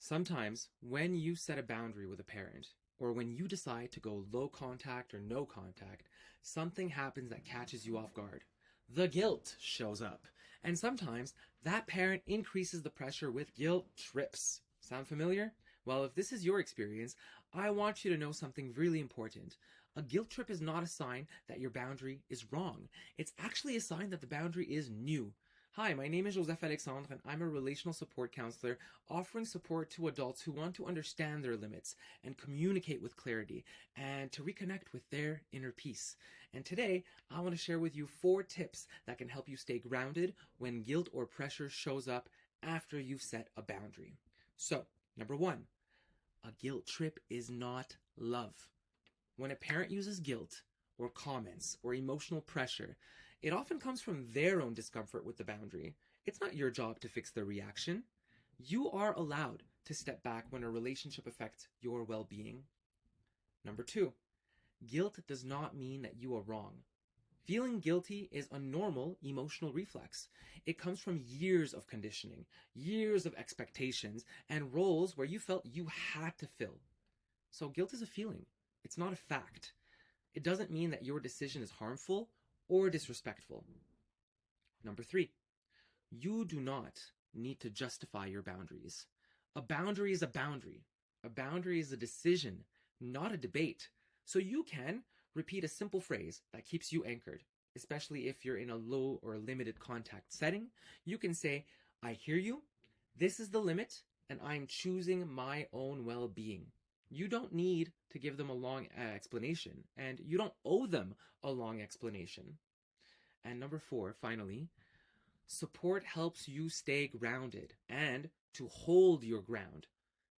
Sometimes when you set a boundary with a parent, or when you decide to go low contact or no contact, something happens that catches you off guard. The guilt shows up. And sometimes that parent increases the pressure with guilt trips. Sound familiar? Well, if this is your experience, I want you to know something really important. A guilt trip is not a sign that your boundary is wrong. It's actually a sign that the boundary is new. Hi, my name is Joseph-Alexandre, and I'm a relational support counselor offering support to adults who want to understand their limits and communicate with clarity and to reconnect with their inner peace. And today, I want to share with you 4 tips that can help you stay grounded when guilt or pressure shows up after you've set a boundary. So, number 1, a guilt trip is not love. When a parent uses guilt or comments or emotional pressure, it often comes from their own discomfort with the boundary. It's not your job to fix their reaction. You are allowed to step back when a relationship affects your well-being. Number 2, guilt does not mean that you are wrong. Feeling guilty is a normal emotional reflex. It comes from years of conditioning, years of expectations, and roles where you felt you had to fill. So guilt is a feeling. It's not a fact. It doesn't mean that your decision is harmful or disrespectful. Number 3, you do not need to justify your boundaries. A boundary is a boundary. A boundary is a decision, not a debate. So you can repeat a simple phrase that keeps you anchored, especially if you're in a low or limited contact setting. You can say, I hear you, this is the limit, and I'm choosing my own well-being. You don't need to give them a long explanation, and you don't owe them a long explanation. And number 4, finally, support helps you stay grounded and to hold your ground,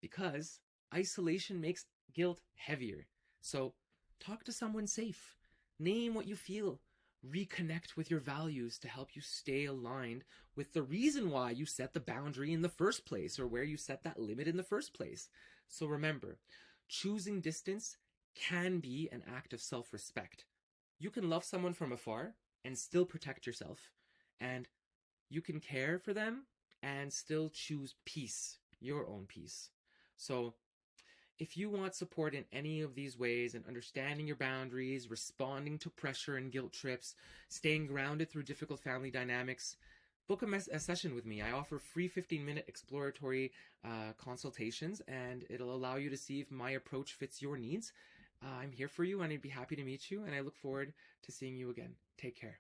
because isolation makes guilt heavier. So talk to someone safe. Name what you feel. Reconnect with your values to help you stay aligned with the reason why you set the boundary in the first place or where you set that limit in the first place. So remember, choosing distance can be an act of self-respect. You can love someone from afar and still protect yourself. And you can care for them and still choose peace, your own peace. So if you want support in any of these ways in understanding your boundaries, responding to pressure and guilt trips, staying grounded through difficult family dynamics, book a session with me. I offer free 15-minute exploratory consultations, and it'll allow you to see if my approach fits your needs. I'm here for you, and I'd be happy to meet you, and I look forward to seeing you again. Take care.